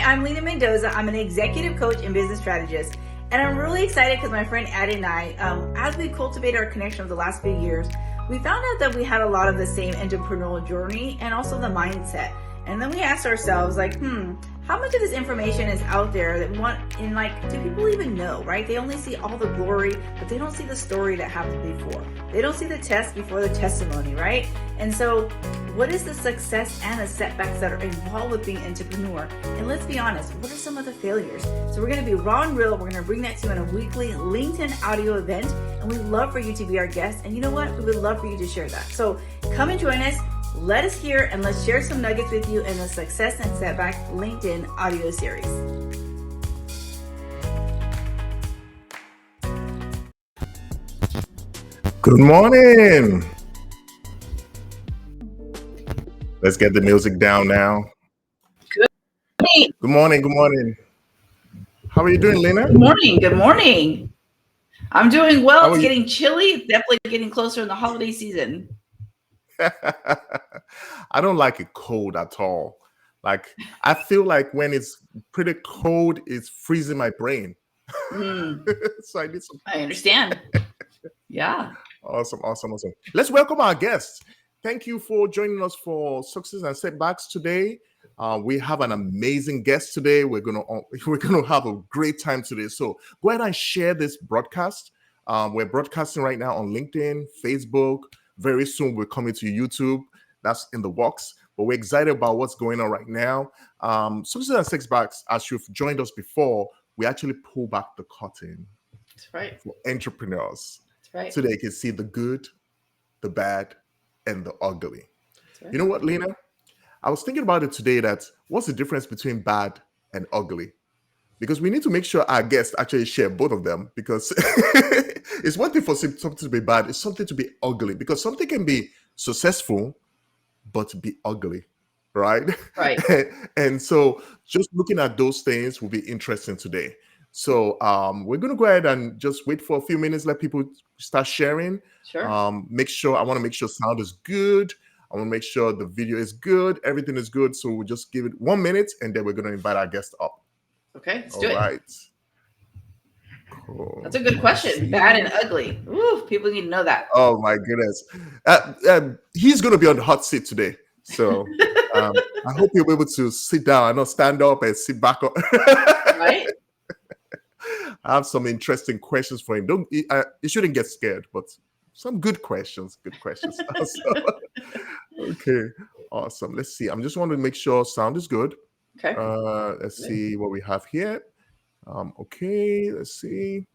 I'm Leena Mendoza. I'm an executive coach and business strategist. And I'm really excited because my friend Addie and I, as we cultivate our connection over the last few years, we found out that we had a lot of the same entrepreneurial journey and also the mindset. And then we asked ourselves, like, how much of this information is out there that we want, and like, do people even know, right? They only see all the glory, but they don't see the story that happened before. They don't see the test before the testimony, right? And so what is the success and the setbacks that are involved with being an entrepreneur? And let's be honest, what are some of the failures? So we're going to be raw and real. We're going to bring that to you in a weekly LinkedIn audio event. And we'd love for you to be our guest. And you know what? We would love for you to share that. So come and join us. Let us hear and let's share some nuggets with you in the Success and Setback LinkedIn audio series. Good morning. Let's get the music down now. Good morning. Good morning. Good morning. How are you doing, Leena? Good morning. Good morning. I'm doing well. It's getting chilly. It's definitely getting closer in the holiday season. I don't like it cold at all. Like, I feel like when it's pretty cold, it's freezing my brain. So I need some. I understand. Yeah. Awesome. Let's welcome our guests. Thank you for joining us for Success and Setbacks today. We have an amazing guest today. We're gonna have a great time today. So go ahead and share this broadcast. We're broadcasting right now on LinkedIn, Facebook. Very soon we're coming to YouTube. That's in the works. But we're excited about what's going on right now. Success and Setbacks, as you've joined us before, we actually pull back the curtain. That's right. For entrepreneurs. That's right. So they can see the good, the bad, and the ugly. Right. You know what, Leena? I was thinking about it today, that what's the difference between bad and ugly? Because we need to make sure our guests actually share both of them, because it's one thing for something to be bad, it's something to be ugly, because something can be successful, but be ugly, right? Right. And so just looking at those things will be interesting today. So we're going to go ahead and just wait for a few minutes, let people start sharing. Sure. I want to make sure sound is good. I want to make sure the video is good. Everything is good. So we'll just give it 1 minute and then we're going to invite our guest up. Okay, let's do it. All right. Cool. That's a good question. Bad and ugly. Ooh, people need to know that. Oh my goodness. He's going to be on the hot seat today. So I hope you'll be able to sit down and not stand up and sit back up. Right. I have some interesting questions for him. You shouldn't get scared, but some good questions. Okay, awesome. Let's see. I'm just wanting to make sure sound is good. Okay. Let's see what we have here. Okay, let's see.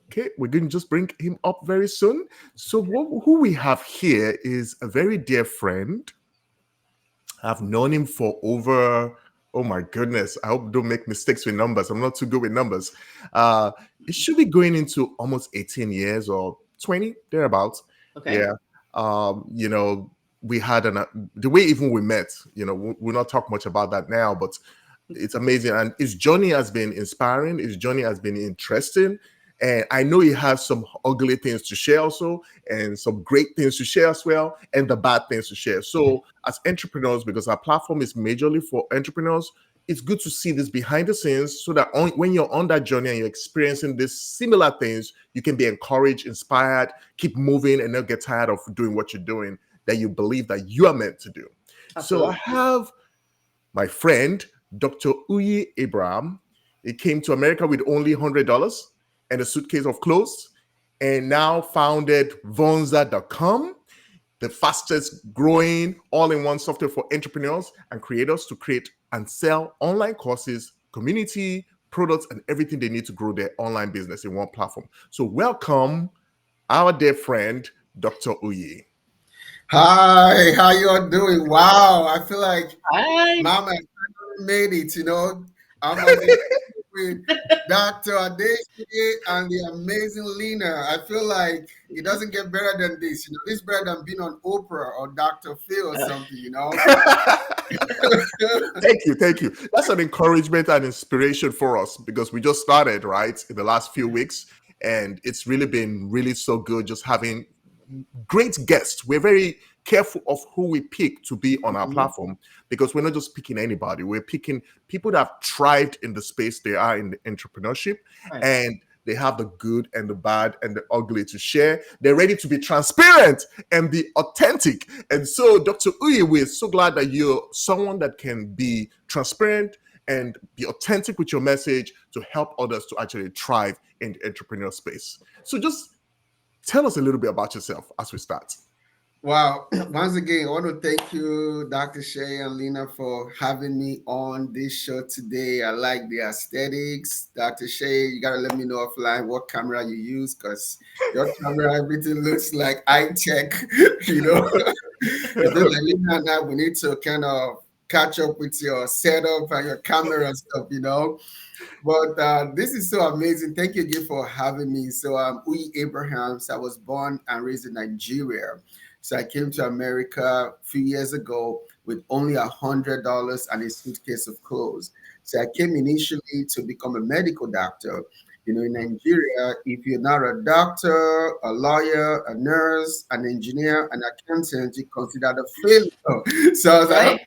Okay, we're going to just bring him up very soon. So who we have here is a very dear friend. I've known him for over, oh my goodness, I hope I don't make mistakes with numbers. I'm not too good with numbers. It should be going into almost 18 years or 20, thereabouts. Okay. Yeah. We had the way even we met, we'll not talk much about that now, but it's amazing. And his journey has been inspiring. His journey has been interesting. And I know he has some ugly things to share also, and some great things to share as well, and the bad things to share. So as entrepreneurs, because our platform is majorly for entrepreneurs, it's good to see this behind the scenes so that when you're on that journey and you're experiencing these similar things, you can be encouraged, inspired, keep moving, and not get tired of doing what you're doing that you believe that you are meant to do. Absolutely. So I have my friend, Dr. Uyi Abraham. He came to America with only $100 and a suitcase of clothes, and now founded Vonza.com, the fastest growing all-in-one software for entrepreneurs and creators to create and sell online courses, community, products, and everything they need to grow their online business in one platform. So welcome our dear friend, Dr. Uyi. Hi, how you all doing? Wow, I feel like Hi. Mama made it, I'm with Dr. Adeseye and the amazing Leena. I feel like it doesn't get better than this. This is better than being on Oprah or Dr. Phil or something, Thank you. That's an encouragement and inspiration for us, because we just started, right, in the last few weeks. And it's really been so good just having great guests. We're very careful of who we pick to be on our Mhm. platform, because we're not just picking anybody. We're picking people that have thrived in the space they are in, the entrepreneurship, Right. and they have the good and the bad and the ugly to share. They're ready to be transparent and be authentic. And so, Dr. Uyi, we're so glad that you're someone that can be transparent and be authentic with your message to help others to actually thrive in the entrepreneurial space. So just tell us a little bit about yourself as we start. Wow. Once again, I want to thank you, Dr. Shay and Leena, for having me on this show today. I like the aesthetics. Dr. Shay, you got to let me know offline what camera you use, because your camera, everything looks like high tech, you know. It feels like Leena and I, we need to kind of catch up with your setup and your camera stuff, you know. But this is so amazing. Thank you again for having me. So I'm Uyi Abraham. So I was born and raised in Nigeria. So I came to America a few years ago with only $100 and a suitcase of clothes. So I came initially to become a medical doctor. You know, in Nigeria, if you're not a doctor, a lawyer, a nurse, an engineer, an accountant, you're considered a failure. So I was like, Right.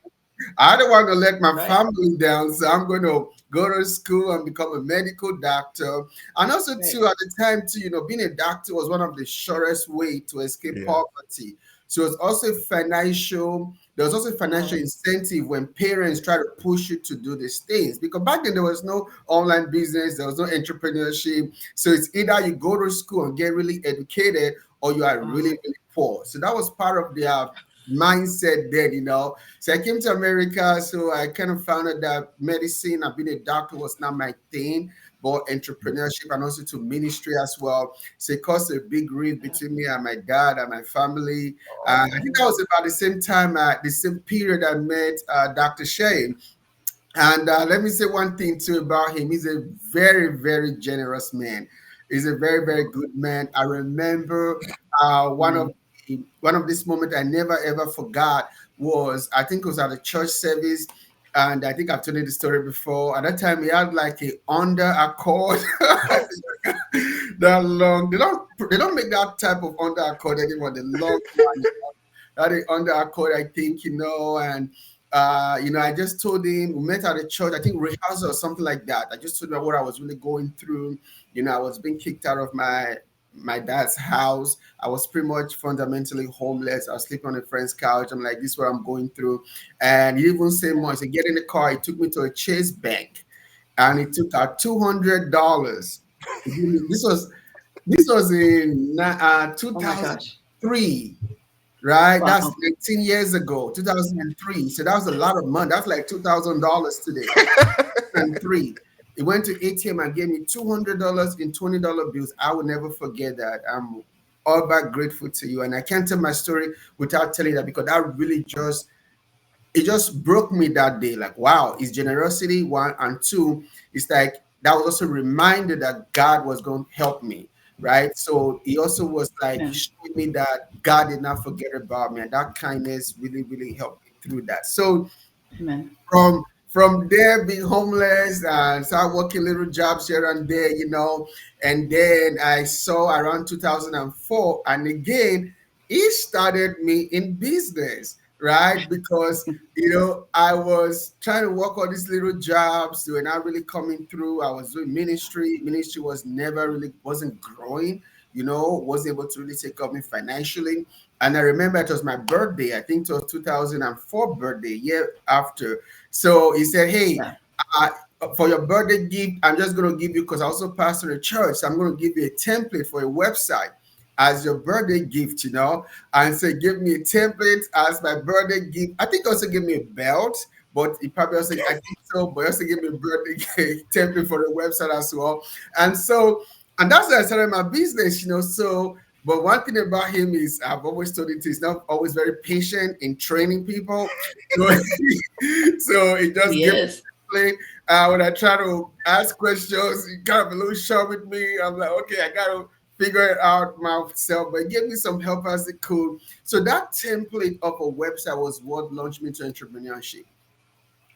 I don't want to let my Right. family down, so I'm going to go to school and become a medical doctor. And also, Right. too, at the time, too, you know, being a doctor was one of the surest way to escape Yeah. poverty. So it's also financial. There was also financial Yes. incentive when parents try to push you to do these things, because back then there was no online business, there was no entrepreneurship. So it's either you go to school and get really educated, or you are Wow. really, really poor. So that was part of their mindset then, you know. So I came to America, so I kind of found out that medicine and being a doctor was not my thing, but entrepreneurship and also to ministry as well. So it caused a big rift between me and my dad and my family. I think that was about the same time, the same period I met Dr. Shane. And let me say one thing too about him. He's a very, very generous man. He's a very, very good man. I remember Amen. one of this moment I never ever forgot was, I think it was at a church service, and I think I've told you the story before. At that time, he had like a under accord that long. They don't make that type of under accord anymore. The long one, that is under accord, I think, you know. And you know, I just told him, we met at a church, I think rehearsal or something like that. I just told him what I was really going through. You know, I was being kicked out of my dad's house. I was pretty much fundamentally homeless. I was sleeping on a friend's couch. I'm like, this is what I'm going through. And he even said more. He said, get in the car. He took me to a Chase bank, and he took out $200. This was in Oh my gosh. 2003, right? That's Wow. 19 years ago, 2003. So that was a lot of money. That's like $2,000 today. And three. He went to ATM and gave me $200 in $20 bills. I will never forget that. I'm all back grateful to you. And I can't tell my story without telling that, because that really just, it just broke me that day. Like, wow, it's generosity, one. And two, it's like that was also a reminder that God was going to help me, right? So he also was like Amen. showing me that God did not forget about me. And that kindness really, really helped me through that. So Amen. from there, being homeless and start working little jobs here and there, you know. And then I saw around 2004, and again, it started me in business, right? Because you know, I was trying to work all these little jobs, they were not really coming through. I was doing ministry. Ministry was never really, wasn't growing, you know, wasn't able to really take up me financially. And I remember it was my birthday. I think it was 2004 birthday, year after. So he said, hey, Yeah. uh, for your birthday gift, I'm just going to give you, because I also pastor a church, so I'm going to give you a template for a website as your birthday gift, you know. And so give me a template as my birthday gift. I think also give me a belt, but he probably also, I think so, but also give me a birthday template for the website as well. And so, and that's how I started my business, you know. So, but one thing about him is, I've always told him, he's not always very patient in training people. So, so it just gives Yes. play. When I try to ask questions, he kind of a little sharp with me. I'm like, okay, I got to figure it out myself, but give me some help as it could. So that template of a website was what launched me to entrepreneurship,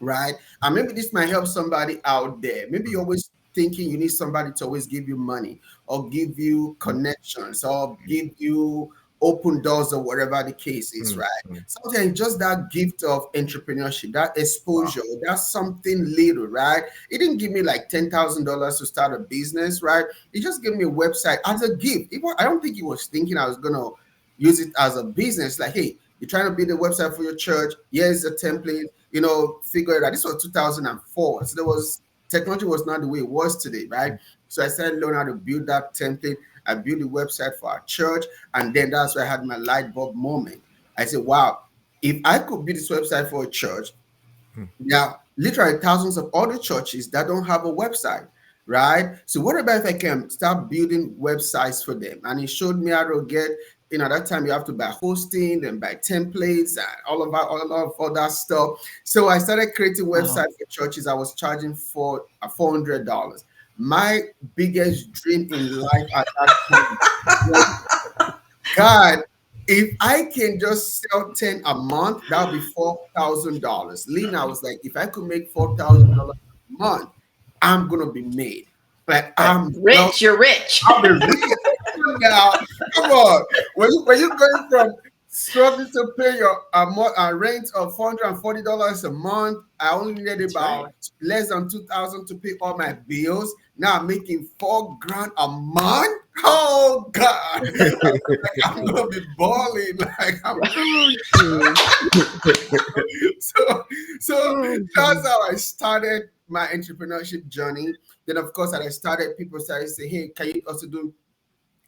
right? And maybe this might help somebody out there. Maybe you're always thinking you need somebody to always give you money or give you connections or give you open doors or whatever the case is, Mm, right? mm. Sometimes just that gift of entrepreneurship, that Wow. exposure, that's something little, right? It didn't give me like $10,000 to start a business, right? It just gave me a website as a gift. I don't think he was thinking I was gonna use it as a business. Like, hey, you're trying to build a website for your church. Here's a template. Figure it out. This was 2004, so there was technology was not the way it was today, right? So I started learning how to build that template. I built a website for our church, and then that's where I had my light bulb moment. I said, wow, if I could build this website for a church, Mm. there are literally thousands of other churches that don't have a website, right? So what about if I can start building websites for them? And he showed me how to get, that time you have to buy hosting and buy templates and all of that stuff. So I started creating websites for churches. I was charging for $400. My biggest dream in life at that time was, God, if I can just sell 10 a month, that'll be $4,000. Leena was like, if I could make $4,000 a month, I'm gonna be made. Like I'm well, Rich, you're rich. I'll be rich. Now, come on. When you going from struggling to pay your rent of $440 a month, I only needed about less than 2,000 to pay all my bills. Now I'm making $4,000 a month. Oh God, I'm gonna be balling like I'm. so that's how I started my entrepreneurship journey. Then of course, as I started, people started saying, "Hey, can you also do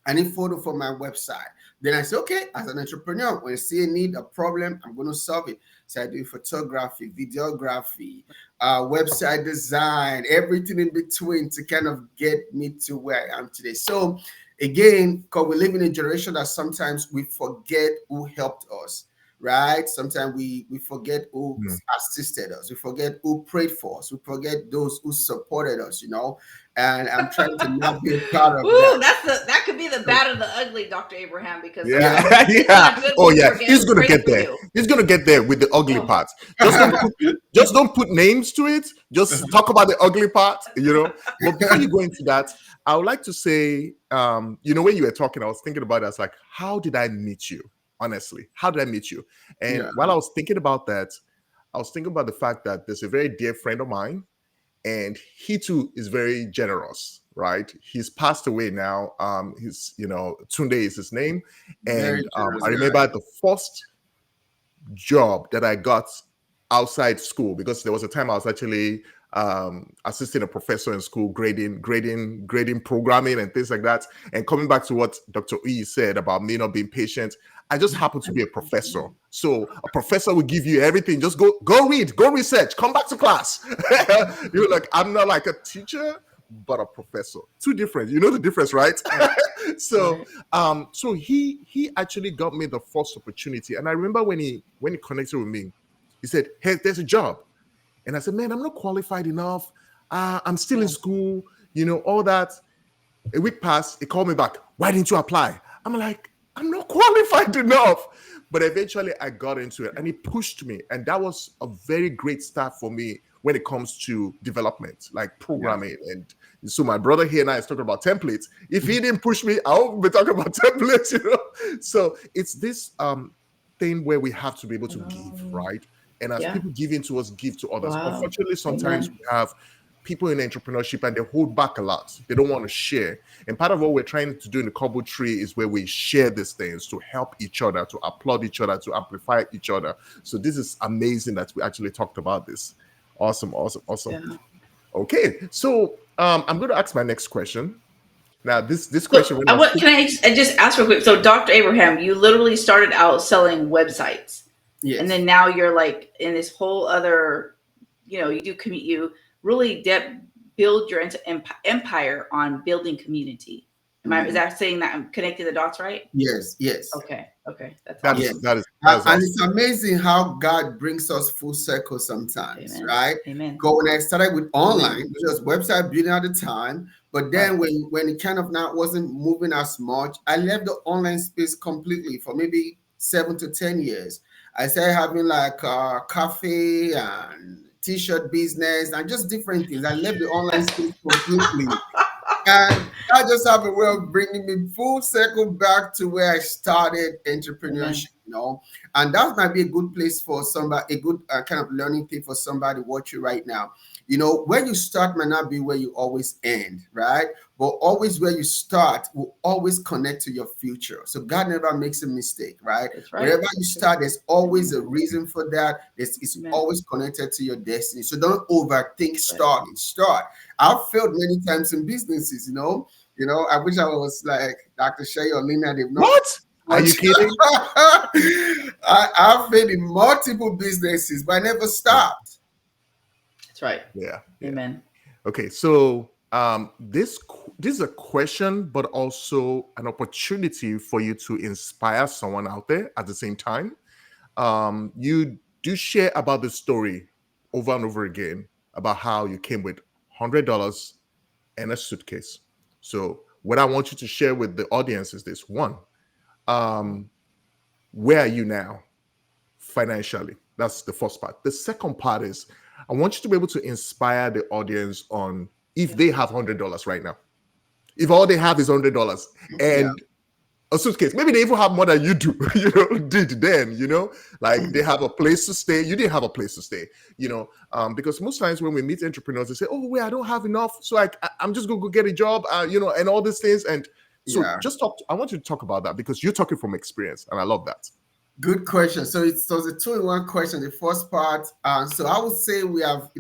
any photo for my website?" Then I said, okay, as an entrepreneur, when I see a need, a problem, I'm going to solve it. So I do photography, videography, website design, everything in between to kind of get me to where I am today. So again, because we live in a generation that sometimes we forget who helped us, right? Sometimes we forget who Mm. assisted us. We forget who prayed for us. We forget those who supported us, and I'm trying to not be a part of that. Ooh, that could be the bad or the ugly, Dr. Abraham, because Yeah, it's yeah. not good Oh when we yeah, forget he's who gonna prayed get for there. you. He's gonna get there with the ugly Oh. parts. Just don't put names to it. Just talk about the ugly part. But before you go into that, I would like to say, when you were talking, I was thinking about it. I was like, how did I meet you? Honestly, how did I meet you? And Yeah. while I was thinking about that, I was thinking about the fact that there's a very dear friend of mine, and he too is very generous, right? He's passed away now. He's Tunde is his name. Very And generous I guy. remember the first job that I got outside school, because there was a time I was actually assisting a professor in school, grading programming and things like that. And coming back to what Dr. Uyi said about me not being patient, I just happened to be a professor. So a professor will give you everything. Just go read, go research, come back to class. You're like, I'm not like a teacher, but a professor. Two different. You know the difference, right? So so he actually got me the first opportunity. And I remember when he connected with me, he said, hey, there's a job. And I said, man, I'm not qualified enough. I'm still in school, all that. A week passed, he called me back. Why didn't you apply? I'm like, I'm not qualified enough. But eventually I got into it, and he pushed me. And that was a very great start for me when it comes to development, like programming. And so my brother here and I is talking about templates. If he didn't push me, I won't be talking about templates, So it's this thing where we have to be able to give, right? And as people give into us, give to others. Wow. Unfortunately, sometimes Amen. we have people in entrepreneurship and they hold back a lot. They don't want to share. And part of what we're trying to do in the Cobble Tree is where we share these things to help each other, to applaud each other, to amplify each other. So this is amazing that we actually talked about this. Awesome. Yeah. Okay, so I'm going to ask my next question. Now, this So question, when I was can I just ask real quick? So, Dr. Abraham, you literally started out selling websites, and Yes. then now you're like in this whole other, you really build your empire on building community. Is that saying that I'm connecting the dots right? Yes. Yes. Okay, that's that awesome. is Yes. that is And awesome. it's amazing how God brings us full circle sometimes, Amen. right? Amen. Because when I started with online, it was website building at the time, but then when it kind of now wasn't moving as much, I left the online space completely for maybe 7 to 10 years. I started having like a cafe and t-shirt business and just different things. I left the online space completely. And I just have a way of bringing me full circle back to where I started Amen. entrepreneurship, and that might be a good place for somebody, a good kind of learning thing for somebody watching right now. Where you start might not be where you always end, right? But always where you start will always connect to your future. So God never makes a mistake, right? That's right. Wherever you start, there's always a reason for that. It's Amen. always connected to your destiny. So don't overthink That's right. starting. Start. I've failed many times in businesses, I wish I was like Dr. Shay or Leena. They've not What? Are you much. kidding? I've failed in multiple businesses, but I never stopped. That's right. Yeah. Amen. Okay, so this is a question, but also an opportunity for you to inspire someone out there at the same time. You do share about the story over and over again about how you came with $100 and a suitcase. So what I want you to share with the audience is this: one, where are you now financially? That's the first part. The second part is I want you to be able to inspire the audience on if they have $100 right now. If all they have is $100 Yeah, and a suitcase, maybe they even have more than you do, did then, like they have a place to stay. You didn't have a place to stay, because most times when we meet entrepreneurs, they say, "Oh, wait, I don't have enough, so I'm just going to go get a job," and all these things. And so yeah. I want you to talk about that because you're talking from experience, and I love that. Good question. So it's a two-in-one question. The first part, so I would say we have,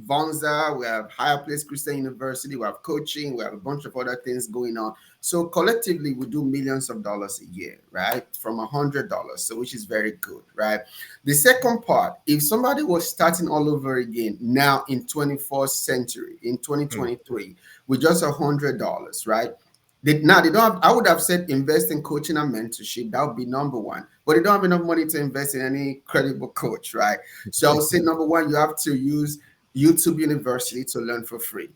Vonza, we have Higher Place Christian University, we have coaching, we have a bunch of other things going on. So collectively, we do millions of dollars a year, right? From $100, so which is very good, right? The second part, if somebody was starting all over again now in 21st century, in 2023, with just $100, right? They don't have, I would have said invest in coaching and mentorship. That would be number one. But they don't have enough money to invest in any credible coach, right? So I would say number one, you have to use YouTube University to learn for free,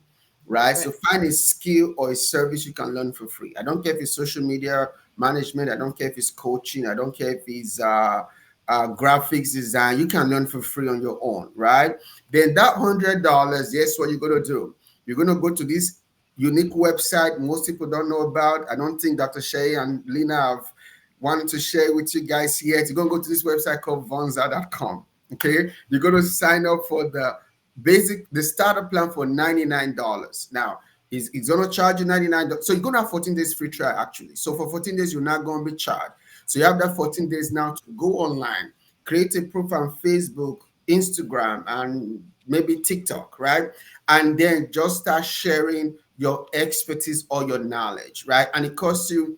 right? So find a skill or a service you can learn for free. I don't care if it's social media management. I don't care if it's coaching. I don't care if it's graphics design. You can learn for free on your own, right? Then that $100, yes, what you're going to do. You're going to go to this unique website most people don't know about. I don't think Dr. Shay and Leena have wanted to share with you guys yet. You're going to go to this website called vonza.com. Okay. You're going to sign up for the starter plan for $99. Now, it's going to charge you $99. So you're going to have 14 days free trial, actually. So for 14 days, you're not going to be charged. So you have that 14 days now to go online, create a profile on Facebook, Instagram, and maybe TikTok, right? And then just start sharing your expertise or your knowledge, right? And it costs you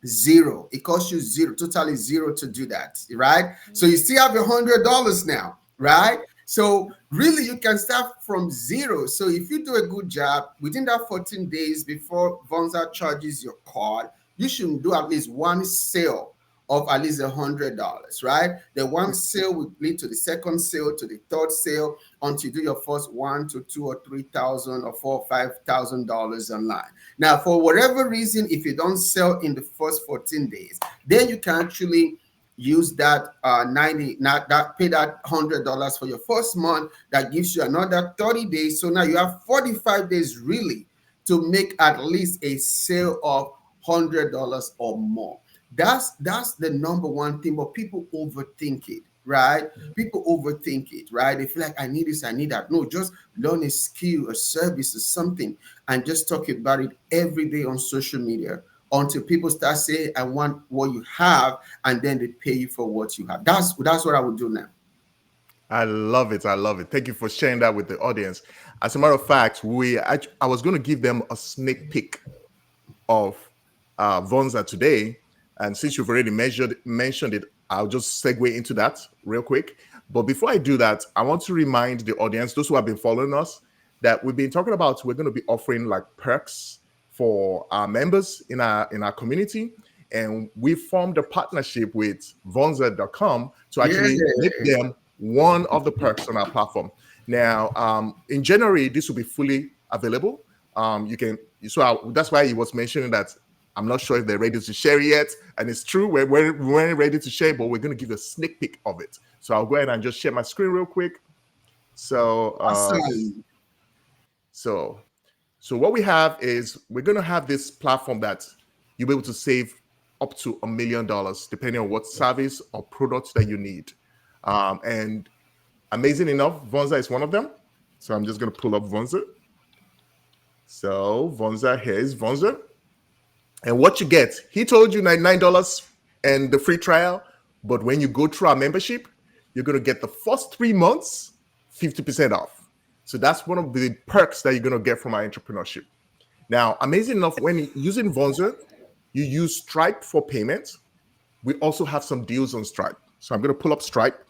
zero. It costs you zero, totally zero to do that, right? So you still have $100 now, right? So really you can start from zero. So if you do a good job within that 14 days before Vonza charges your card, you should do at least one sale of at least $100, right? The one sale will lead to the second sale, to the third sale, until you do your first 1 to 2 or 3,000 or 4 or $5,000 online. Now, for whatever reason, if you don't sell in the first 14 days, then you can actually use that pay that $100 for your first month. That gives you another 30 days. So now you have 45 days really to make at least a sale of $100 or more. That's the number one thing, but people overthink it, right? People overthink it, right? They feel like I need this, I need that. No, just learn a skill, a service, or something, and just talk about it every day on social media until people start saying, I want what you have, and then they pay you for what you have. That's what I would do now. I love it. I love it. Thank you for sharing that with the audience. As a matter of fact, I was going to give them a sneak peek of Vonza today. And since you've already mentioned it, I'll just segue into that real quick. But before I do that, I want to remind the audience, those who have been following us, that we've been talking about we're going to be offering like perks for our members in our community. And we formed a partnership with Vonza.com to actually make them one of the perks on our platform. Now, in January, this will be fully available. That's why he was mentioning that I'm not sure if they're ready to share yet. And it's true, we weren't ready to share, but we're going to give a sneak peek of it. So I'll go ahead and just share my screen real quick. So, Awesome. so So what we have is we're going to have this platform that you'll be able to save up to $1 million depending on what service or products that you need. And amazing enough, Vonza is one of them. So I'm just going to pull up Vonza. So Vonza, here is Vonza. And what you get, he told you $99 and the free trial. But when you go through our membership, you're going to get the first 3 months 50% off. So that's one of the perks that you're going to get from our entrepreneurship. Now, amazing enough, when using Vonza, you use Stripe for payments. We also have some deals on Stripe. So I'm going to pull up Stripe.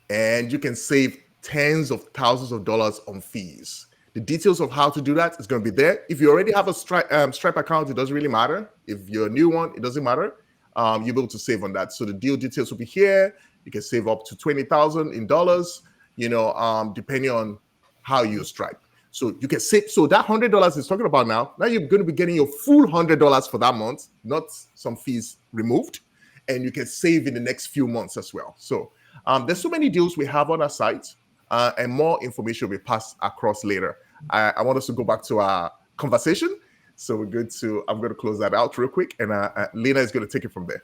And you can save tens of thousands of dollars on fees. The details of how to do that is going to be there. If you already have a Stripe account, it doesn't really matter. If you're a new one, it doesn't matter. You'll be able to save on that. So the deal details will be here. You can save up to $20,000 in dollars, depending on how you use Stripe. So you can save. So that $100 is talking about now you're going to be getting your full $100 for that month, not some fees removed. And you can save in the next few months as well. So there's so many deals we have on our site, and more information will be passed across later. I want us to go back to our conversation. So I'm going to close that out real quick, and Leena is going to take it from there.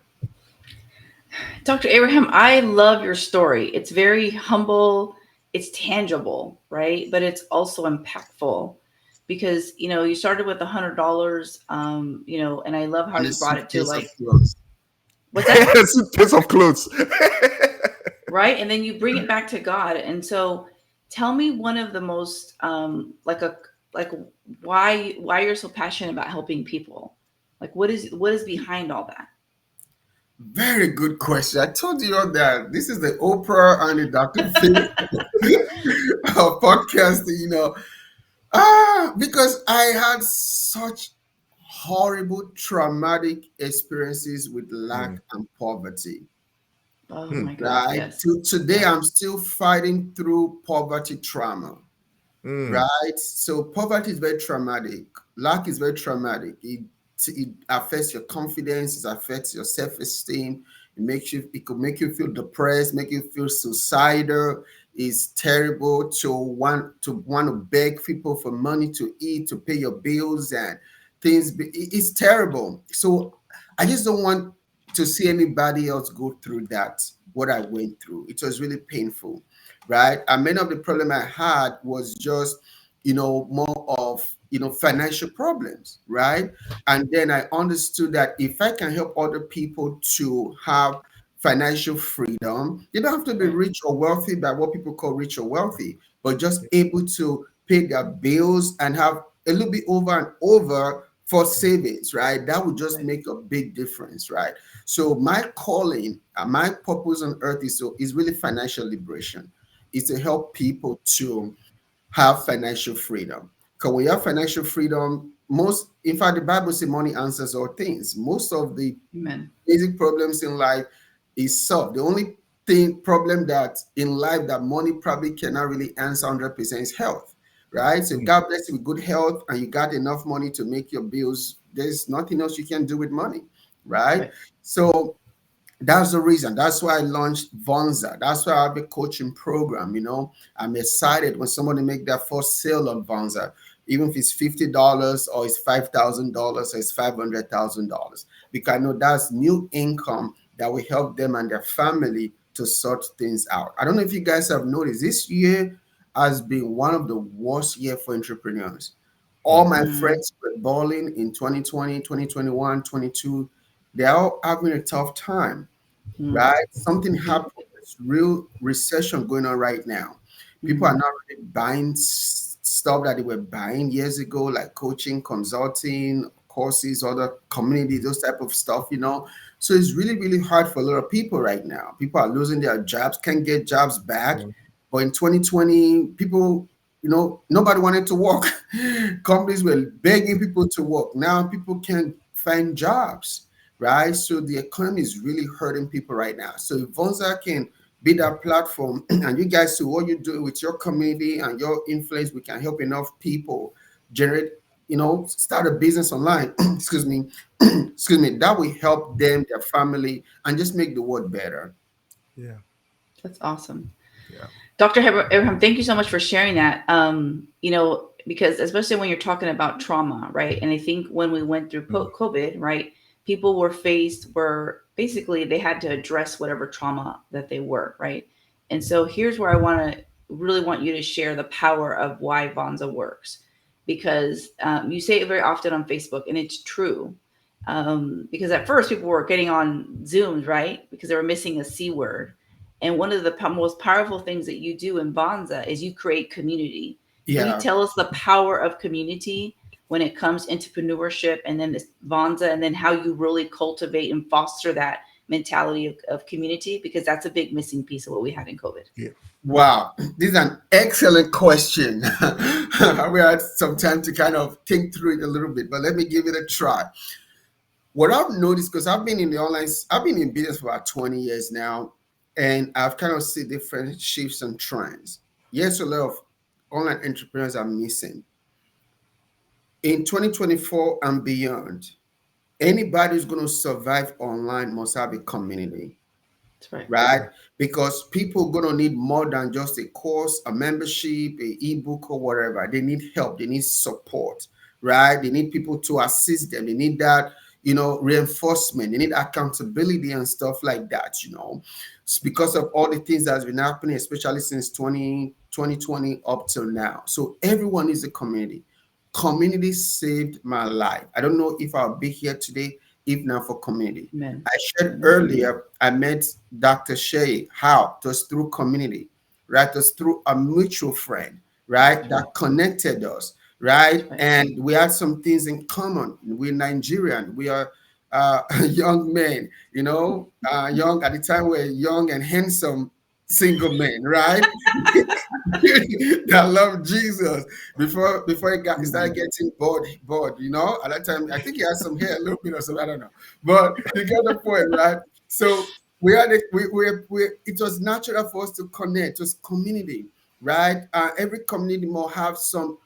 Dr. Abraham, I love your story. It's very humble. It's tangible, right? But it's also impactful because, you started with $100, and I love how you brought it to like, what's that? Suitcase of clothes. Right. And then you bring it back to God. And so tell me one of the most, why you're so passionate about helping people. Like what is behind all that? Very good question. I told you that this is the Oprah and the Dr. Phil podcast, because I had such horrible, traumatic experiences with lack and poverty. Oh my God. Right. Yes. Today, I'm still fighting through poverty trauma. Right. So poverty is very traumatic. Lack is very traumatic. It affects your confidence. It affects your self-esteem. It could make you feel depressed, make you feel suicidal. It's terrible to want to beg people for money to eat, to pay your bills and things. It's terrible. So I just don't want to see anybody else go through that, what I went through. It was really painful, right? And many of the problem I had was just, more of, financial problems, right? And then I understood that if I can help other people to have financial freedom, you don't have to be rich or wealthy by what people call rich or wealthy, but just able to pay their bills and have a little bit over and over for savings, right? That would just make a big difference, right? So my calling, my purpose on earth is really financial liberation. Is to help people to have financial freedom. Because when you have financial freedom, in fact, the Bible says money answers all things. Most of the basic problems in life is solved. The only problem that in life that money probably cannot really answer 100% is health, right? So if God bless you with good health and you got enough money to make your bills, there's nothing else you can do with money, right? So that's the reason. That's why I launched Vonza. That's why I have a coaching program. I'm excited when somebody make their first sale on Vonza, even if it's $50 or it's $5,000 or it's $500,000, because I know that's new income that will help them and their family to sort things out. I don't know if you guys have noticed, this year has been one of the worst years for entrepreneurs. All my friends were balling in 2020, 2021, 22. They're all having a tough time, right? Something happened. There's real recession going on right now. People are not really buying stuff that they were buying years ago, like coaching, consulting, courses, other communities, those type of stuff, So it's really, really hard for a lot of people right now. People are losing their jobs, can't get jobs back. But in 2020, people, nobody wanted to work. Companies were begging people to work. Now people can't find jobs, right? So the economy is really hurting people right now. So if Vonza can be that platform and you guys see what you're doing with your community and your influence, we can help enough people generate, start a business online, excuse me, that will help them, their family, and just make the world better. Yeah. That's awesome. Yeah. Dr. Abraham, thank you so much for sharing that. Because especially when you're talking about trauma, right? And I think when we went through Mm. COVID, right, people were basically they had to address whatever trauma that they were, right? And so here's where I really want you to share the power of why Vonza works, because you say it very often on Facebook, and it's true. Because at first people were getting on Zooms, right? Because they were missing a C word. And one of the most powerful things that you do in Bonza is you create community. Can you Yeah. tell us the power of community when it comes to entrepreneurship, and then this Bonza, and then how you really cultivate and foster that mentality of community? Because that's a big missing piece of what we had in COVID. Yeah. Wow, this is an excellent question. We had some time to kind of think through it a little bit, but let me give it a try. What I've noticed, because I've been in business for about 20 years now, and I've kind of seen different shifts and trends. Yes, a lot of online entrepreneurs are missing. In 2024 and beyond, anybody who's going to survive online must have a community, That's right. right? Because people going to need more than just a course, a membership, a ebook, or whatever. They need help. They need support, right? They need people to assist them. They need that, reinforcement. They need accountability and stuff like that. It's because of all the things that's been happening, especially since 2020 up till now. So everyone is a community. Community saved my life. I don't know if I'll be here today if not for community. Amen. I shared Amen. earlier, I met Dr. Shay. How? It was through community, right? It was through a mutual friend, right? That connected us, right? Right. And we had some things in common. We're Nigerian. We are young men, young at the time we're young and handsome single men, right? That love Jesus he started getting bored. At that time, I think he had some hair a little bit or something, I don't know. But you get the point, right? So we had it was natural for us to connect. It was community, right? Every community must have some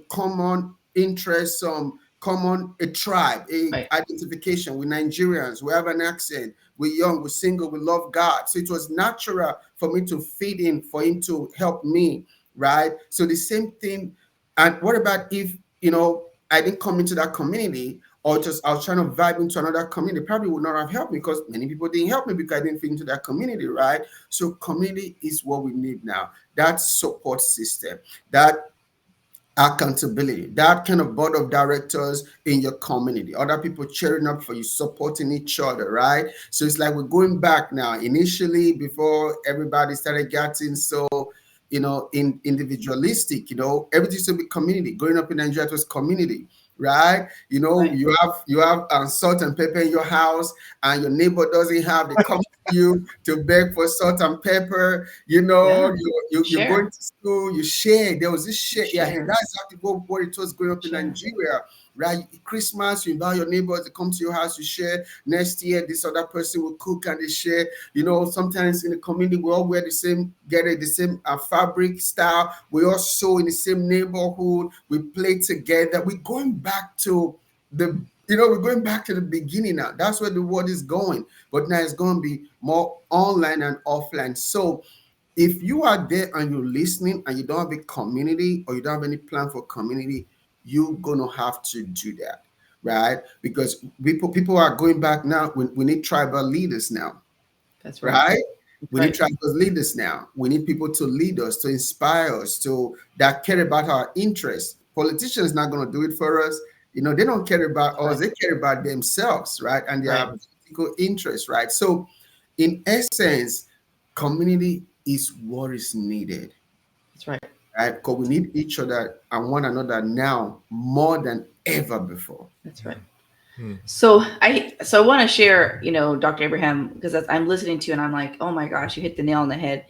common interest, some common a tribe, a Right. identification. We're Nigerians, we have an accent, we're young, we're single, we love God. So it was natural for me to fit in, for him to help me, right? So the same thing. And what about if I didn't come into that community, or just I was trying to vibe into another community? Probably would not have helped me, because many people didn't help me because I didn't fit into that community, right? So community is what we need now. That support system, that accountability, that kind of board of directors in your community, other people cheering up for you, supporting each other, right? So it's like we're going back now. Initially, before everybody started getting so individualistic, everything used to be community. Growing up in Nigeria, it was community, right? Right. You have salt and pepper in your house, and your neighbor doesn't have. They come to you to beg for salt and pepper. Yeah. You're Share. going to school, you share. There was this share. Yeah, Share. that's exactly what it was growing up in Share. Nigeria, right? Christmas, you invite your neighbors to come to your house, you share. Next year, this other person will cook and they share. Sometimes in the community, we all wear the same, the same fabric style. We all sew in the same neighborhood. We play together. We're going back to the beginning now. That's where the world is going. But now it's going to be more online and offline. So if you are there and you're listening and you don't have a community, or you don't have any plan for community, you're going to have to do that, right? Because people are going back now. We need tribal leaders now, That's right. right? That's We need right. tribal leaders now. We need people to lead us, to inspire us, that care about our interests. Politicians not going to do it for us. They don't care about us. They care about themselves, right? And their Right. political interests, right? So, in essence, community is what is needed, That's right. right? Because we need each other and one another now more than ever before. That's right. Mm. So I want to share, Dr. Abraham, because I'm listening to you and I'm like, oh my gosh, you hit the nail on the head.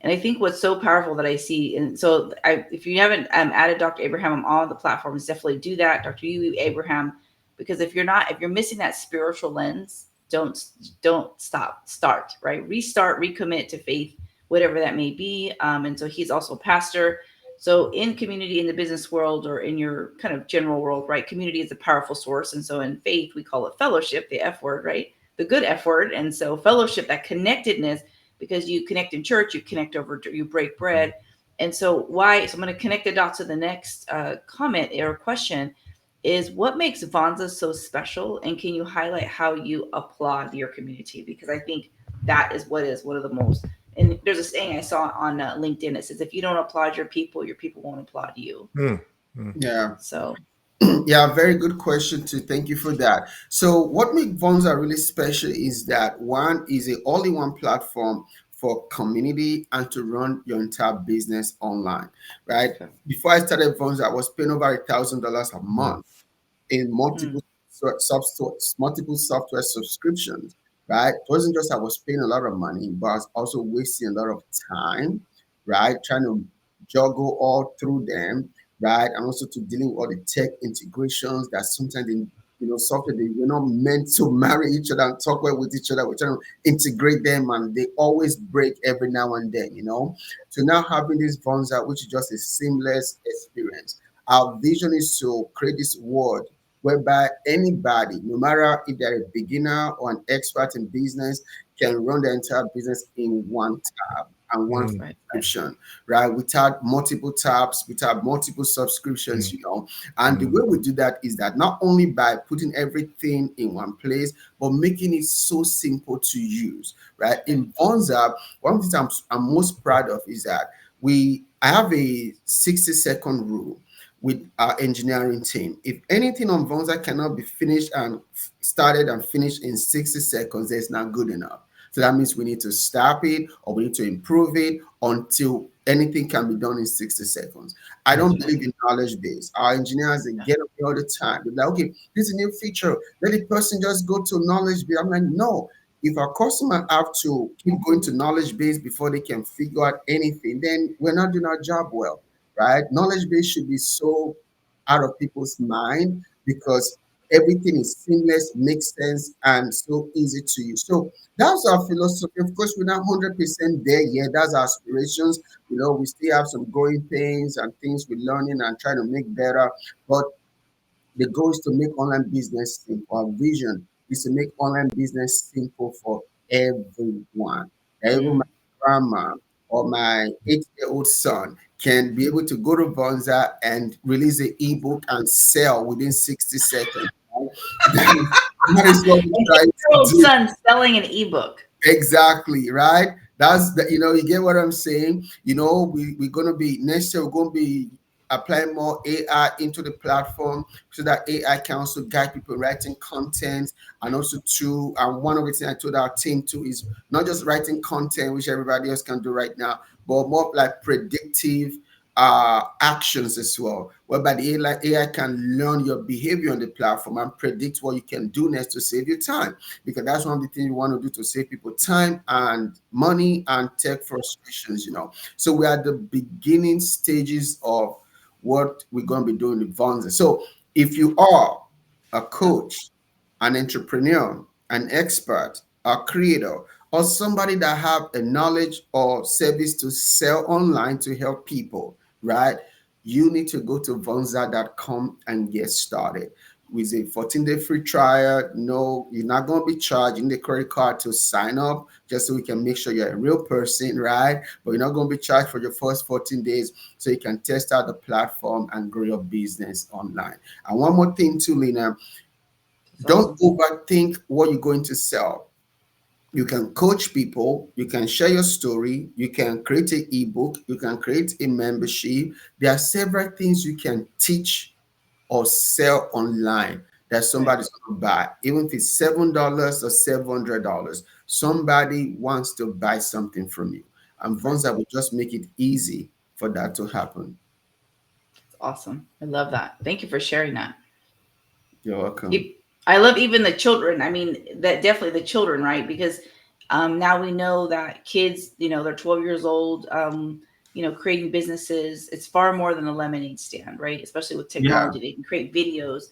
And I think what's so powerful that I see, and so if you haven't added Dr. Abraham on all the platforms, definitely do that, Dr. Uyi Abraham, because if you're missing that spiritual lens, don't start, right? Restart, recommit to faith, whatever that may be. And so he's also a pastor. So in community, in the business world, or in your kind of general world, right? Community is a powerful source. And so in faith, we call it fellowship, the F word, right? The good F word. And so fellowship, that connectedness, because you connect in church, you connect over, you break bread. And so why, so I'm going to connect the dots to the next comment or question is, what makes Vonza so special? And can you highlight how you applaud your community? Because I think that is one of the most, and there's a saying I saw on LinkedIn. It says, if you don't applaud your people won't applaud you. Yeah. So Yeah, very good question too. Thank you for that. So what makes Vonza really special is that one is a all-in-one platform for community and to run your entire business online, right? okay. Before I started Vonza, I was paying over $1,000 a month in multiple software subscriptions, right? It wasn't just I was paying a lot of money, but I was also wasting a lot of time, right? Trying to juggle all through them, right? And also to dealing with all the tech integrations that sometimes in software they were not meant to marry each other and talk well with each other. We're trying to integrate them and they always break every now and then. So now having this Vonza, which is just a seamless experience. Our vision is to create this world whereby anybody, no matter if they're a beginner or an expert in business, can run the entire business in one tab and one subscription, right? Without multiple tabs, without multiple subscriptions. And the way we do that is that not only by putting everything in one place, but making it so simple to use, right? In Vonza, one of the things I'm most proud of is that I have a 60-second rule with our engineering team. If anything on Vonza cannot be finished and started and finished in 60 seconds, it's not good enough. So that means we need to stop it or we need to improve it until anything can be done in 60 seconds. I don't believe in knowledge base. Our engineers, they get up all the time. They're like, okay, this is a new feature. Let the person just go to knowledge base. I'm like, no. If our customer have to keep going to knowledge base before they can figure out anything, then we're not doing our job well, right? Knowledge base should be so out of people's mind because everything is seamless, makes sense, and so easy to use. So that's our philosophy. Of course, we're not 100% there yet. That's our aspirations. We still have some growing pains and things we're learning and trying to make better. But the goal is to make online business simple. Our vision is to make online business simple for everyone. Even my grandma or my 8-year-old son can be able to go to Bonza and release an ebook and sell within 60 seconds. Right? That is what we try to do. Son selling an ebook. Exactly, right? That's you get what I'm saying. We're gonna be next year, we're gonna be applying more AI into the platform so that AI can also guide people writing content and also and one of the things I told our team too is not just writing content, which everybody else can do right now, but more like predictive actions as well, whereby the AI can learn your behavior on the platform and predict what you can do next to save you time. Because that's one of the things we want to do to save people time and money and tech frustrations. So we're at the beginning stages of what we're going to be doing with Vonza. So if you are a coach, an entrepreneur, an expert, a creator, or somebody that have a knowledge or service to sell online to help people, right? You need to go to vonza.com and get started with a 14-day free trial. No, you're not going to be charging the credit card to sign up just so we can make sure you're a real person, right? But you're not going to be charged for your first 14 days so you can test out the platform and grow your business online. And one more thing too, Leena, don't overthink what you're going to sell. You can coach people, you can share your story, you can create an ebook, you can create a membership. There are several things you can teach or sell online that somebody's going to buy, even if it's $7 or $700. Somebody wants to buy something from you, and Vonza will just make it easy for that to happen. That's awesome. I love that. Thank you for sharing that. You're welcome. I love even the children. I mean, that definitely the children, right? Because now we know that kids, they're 12 years old, creating businesses. It's far more than a lemonade stand, right? Especially with technology, they can create videos.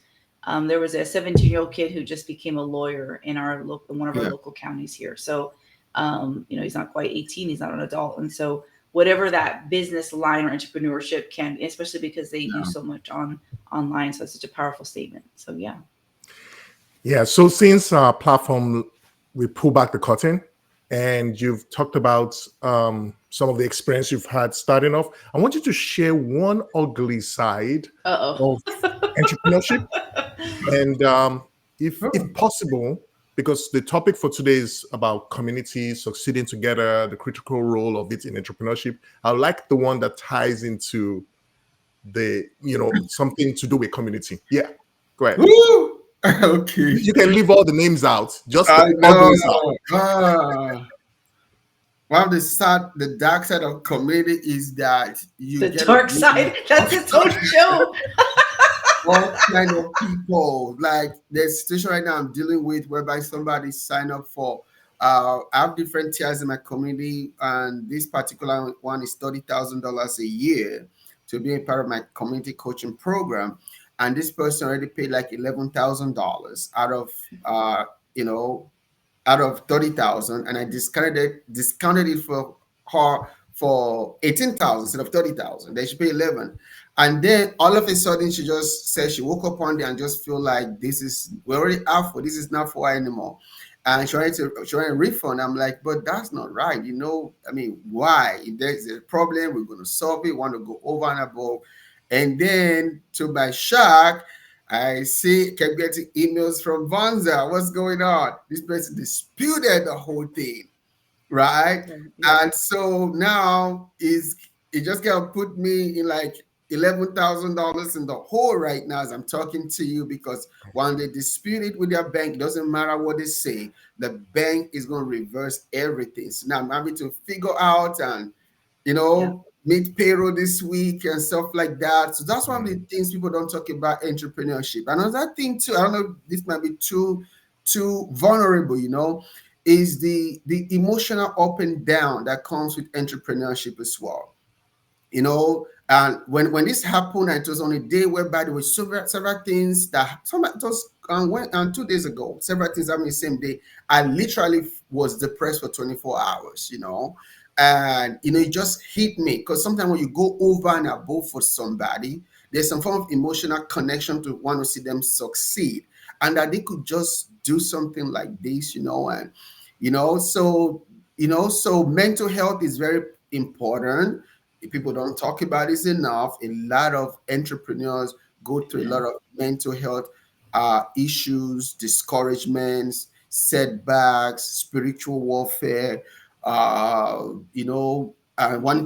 There was a 17-year-old kid who just became a lawyer in one of our local counties here. So, he's not quite 18, he's not an adult. And so whatever that business line or entrepreneurship can, especially because they do so much online. So it's such a powerful statement. So yeah. Yeah. So since our platform, we pull back the curtain, and you've talked about some of the experience you've had starting off. I want you to share one ugly side Uh of entrepreneurship, and if Oh, possible, because the topic for today is about community succeeding together, the critical role of it in entrepreneurship. I like the one that ties into the something to do with community. Yeah, go ahead. woo! Okay. You can leave all the names out, just I the know. ugly side. Ah. One of the dark side of community is that you The get to dark meet side. That's its own show. all kind of people. Like there's a situation right now I'm dealing with whereby somebody sign up for I have different tiers in my community, and this particular one is $30,000 a year to be a part of my community coaching program. And this person already paid like $11,000 you know out of 30,000, and I discounted it for her for 18,000 instead of 30,000. They should pay 11. And then all of a sudden she just said she woke up one day and just feel like we already have for this is not for her anymore. And she wanted a refund. I'm like, but that's not right. I mean, why? If there's a problem, we're gonna solve it, want to go over and above. And then to my shock, I kept getting emails from Vonza. What's going on? This person disputed the whole thing, right? Yeah. And so now it just gonna put me in like $11,000 in the hole right now as I'm talking to you, because when they dispute it with their bank, it doesn't matter what they say, the bank is gonna reverse everything. So now I'm having to figure out and Yeah. meet payroll this week and stuff like that. So that's one of the Mm, things people don't talk about entrepreneurship. Another thing too, I don't know, this might be too vulnerable, is the emotional up and down that comes with entrepreneurship as well. And when this happened, it was on a day whereby there were several things that it was went 2 days ago, several things happened the same day. I literally was depressed for 24 hours, and it just hit me, because sometimes when you go over and above for somebody, there's some form of emotional connection to want to see them succeed, and that they could just do something like this, and so mental health is very important. People don't talk about this enough. A lot of entrepreneurs go through a Yeah. lot of mental health issues, discouragements, setbacks, spiritual warfare, wanting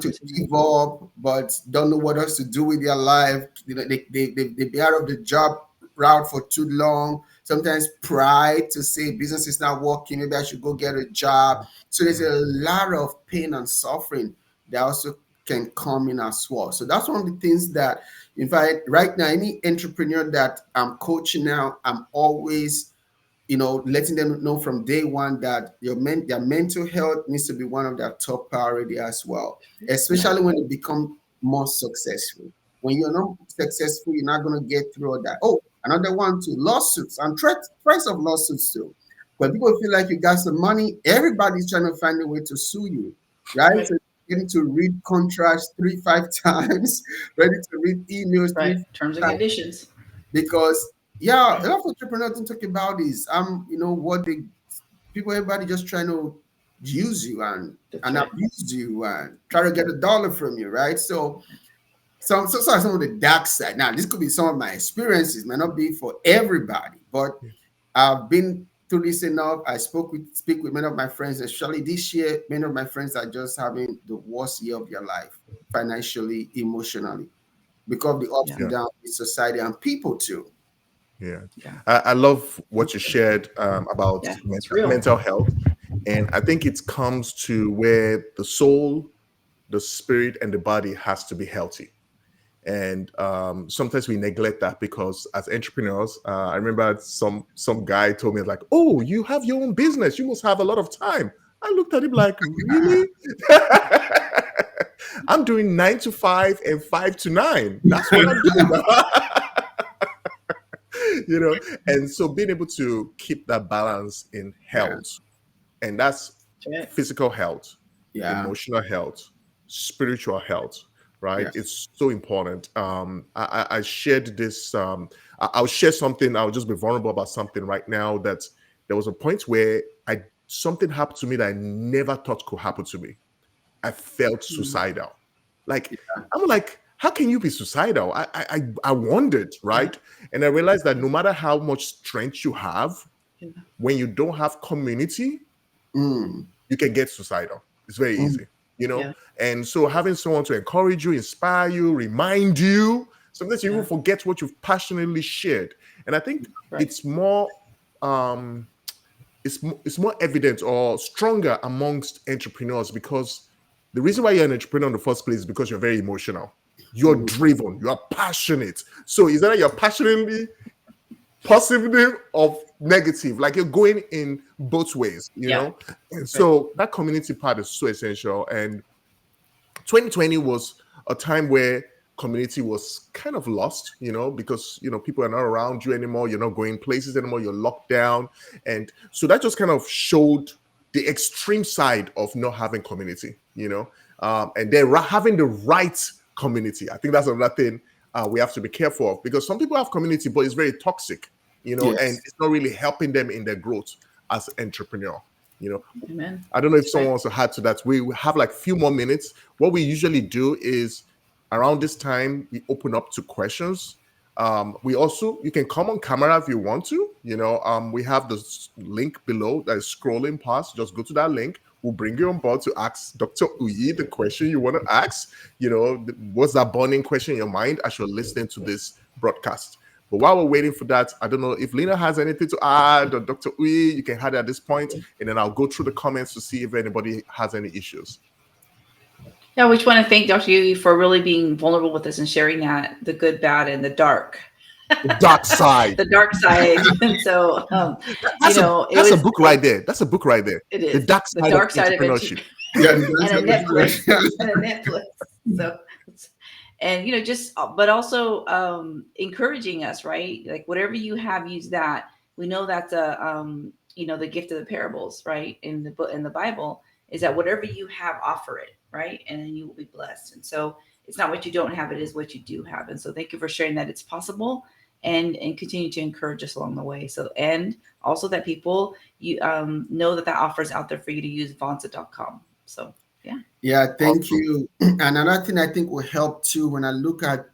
to 100%. give up, but don't know what else to do with their life. They be out of the job route for too long. Sometimes pride to say business is not working, maybe I should go get a job. So there's a lot of pain and suffering that also can come in as well. So that's one of the things that, in fact, right now, any entrepreneur that I'm coaching now, I'm always, letting them know from day one that their mental health needs to be one of their top priority as well, Yeah. especially when they become more successful. When you're not successful, you're not going to get through all that. Oh, another one too, lawsuits and threats of lawsuits too. When people feel like you got some money, everybody's trying to find a way to sue you, right? Right. So getting to read contracts 3, 5 times, ready to read emails Right. Terms and 3 times, conditions. because yeah, a lot of entrepreneurs don't talk about this. What they people, everybody just trying to use you That's and right. abuse you and try to get a dollar from you, right? So some of the dark side. Now, this could be some of my experiences, might not be for everybody, but I've been through this enough. I speak with many of my friends, especially this year. Many of my friends are just having the worst year of their life, financially, emotionally, because of the ups Yeah. and yeah, downs in society and people too. yeah. Yeah. I love what you shared about Yeah. It's real. mental health, and I think it comes to where the soul, the spirit, and the body has to be healthy. And sometimes we neglect that because as entrepreneurs, I remember some guy told me like, "Oh, you have your own business. You must have a lot of time." I looked at him like, "Really?" I'm doing 9 to 5 and 5 to 9. That's what I'm doing. And so being able to keep that balance in Yeah, health, and that's That's right. physical health, yeah, emotional health, spiritual health, right? yes. It's so important. I shared this. I'll share something. I'll just be vulnerable about something right now. That there was a point where I something happened to me that I never thought could happen to me. I felt Mm. suicidal. Like, I'm like, how can you be suicidal? I wondered, right? And I realized that no matter how much strength you have, Yeah. when you don't have community, Mm. you can get suicidal. It's very Mm. easy, you know? Yeah. And so having someone to encourage you, inspire you, remind you, sometimes you Yeah. even forget what you've passionately shared. And I think Right. it's more um it's more evident or stronger amongst entrepreneurs, because the reason why you're an entrepreneur in the first place is because you're very emotional. You're Mm. driven, you are passionate. So is that you're passionately positive or negative, like you're going in both ways, you Yeah. know. And Right. so that community part is so essential. And 2020 was a time where community was kind of lost, you know, because people are not around you anymore, you're not going places anymore, you're locked down. And so that just kind of showed the extreme side of not having community, and then having the right community. I think that's another thing we have to be careful of, because some people have community but it's very toxic, and Yes. it's not really helping them in their growth as entrepreneur. you know Amen. I don't know if That's someone right. wants to add to that. We have like few more minutes. What we usually do is around this time we open up to questions. We also, you can come on camera if you want to. We have the link below that is scrolling past. Just go to that link. We'll bring you on board to ask Dr. Uyi the question you want to ask. What's that burning question in your mind as you're listening to this broadcast? But while we're waiting for that, I don't know if Leena has anything to add, or Dr. Uyi, you can add at this point, and then I'll go through the comments to see if anybody has any issues. Yeah, we just want to thank Dr. Yuyi for really being vulnerable with us and sharing that, the good, bad, and the dark. The dark side. The dark side. And so, it that's a was, book right there. That's a book right there. it The is dark the side of dark side of it. entrepreneurship. Yeah, And a Netflix. that's And a Netflix. So, and, but also encouraging us, right? Like whatever you have, use that. We know that's the gift of the parables, right? In the book, in the Bible, is that whatever you have, offer it, right? And then you will be blessed. And so it's not what you don't have, it is what you do have. And so thank you for sharing that it's possible, and continue to encourage us along the way. So, and also that people, you know that offer is out there for you to use, vonsa.com. So yeah. Yeah, thank Awesome. you. And another thing I think will help too, when I look at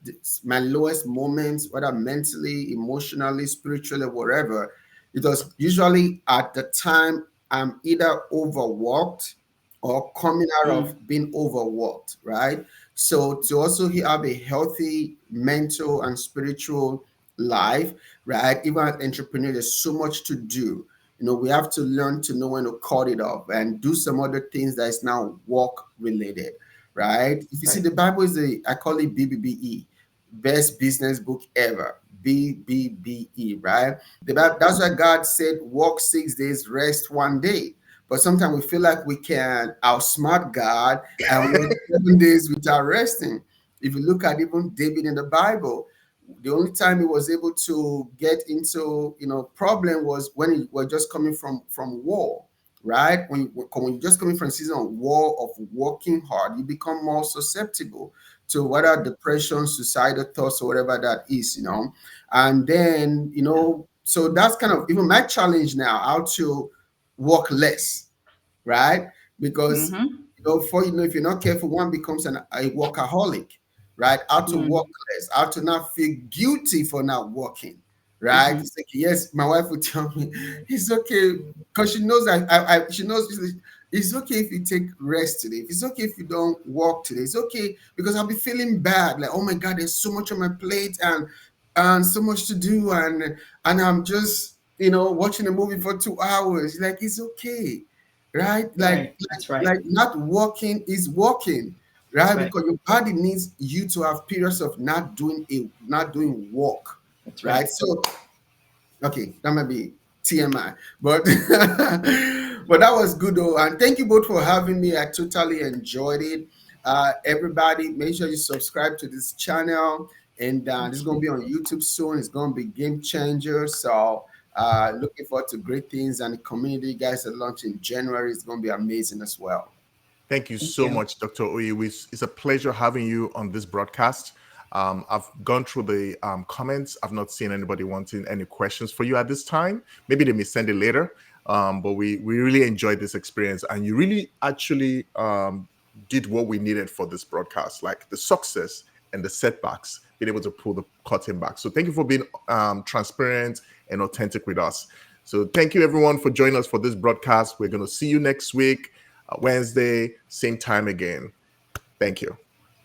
my lowest moments, whether mentally, emotionally, spiritually, whatever, it was usually at the time I'm either overworked or coming out Mm. of being overworked, right? So to also have a healthy mental and spiritual life, right? Even as entrepreneur, there's so much to do. We have to learn to know when to cut it off and do some other things that is now work related, right? If you see, Right. the Bible is I call it BBBE, best business book ever. BBBE, right? That's why God said, work 6 days, rest 1 day. But sometimes we feel like we can outsmart God and work 7 days without resting. If you look at even David in the Bible, the only time he was able to get into problem was when he was just coming from war, right? When you're just coming from a season of war, of working hard, you become more susceptible to whether depression, suicidal thoughts, or whatever that is. And then so that's kind of even my challenge now, how to work less, right? Because Mm-hmm. if you're not careful, one becomes a workaholic, right? How to work Mm. less, how to not feel guilty for not working, right? Mm-hmm. It's like, yes, my wife would tell me it's okay, because she knows that she knows it's okay if you take rest today. It's okay if you don't work today. It's okay, because I'll be feeling bad, like, oh my God, there's so much on my plate and so much to do, and I'm just watching a movie for 2 hours. Like, it's okay, right? Like Right. That's right. like not working is working, That's right? right. Because your body needs you to have periods of not doing work, That's right? right. So okay, that might be TMI, but but that was good though, and thank you both for having me. I totally enjoyed it. Everybody, make sure you subscribe to this channel, and this is going to be on YouTube soon. It's going to be game changer. So looking forward to great things, and the community you guys are launching in January is going to be amazing as well. Thank you Thank so you. much, Dr. Uyi. It's a pleasure having you on this broadcast. I've gone through the comments. I've not seen anybody wanting any questions for you at this time. Maybe they may send it later. But we really enjoyed this experience, and you really actually did what we needed for this broadcast, like the success and the setbacks, being able to pull the curtain back. So thank you for being transparent and authentic with us. So thank you everyone for joining us for this broadcast. We're going to see you next week, Wednesday, same time again. Thank you.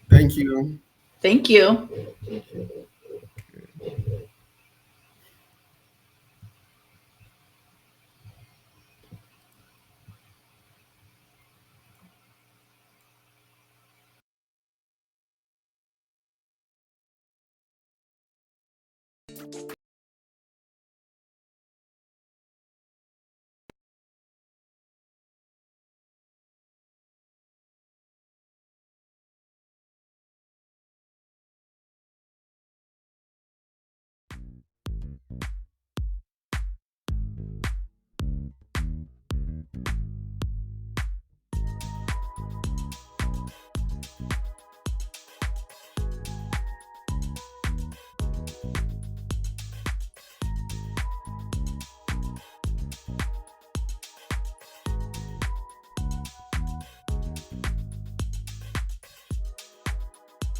Thank you. Thank you.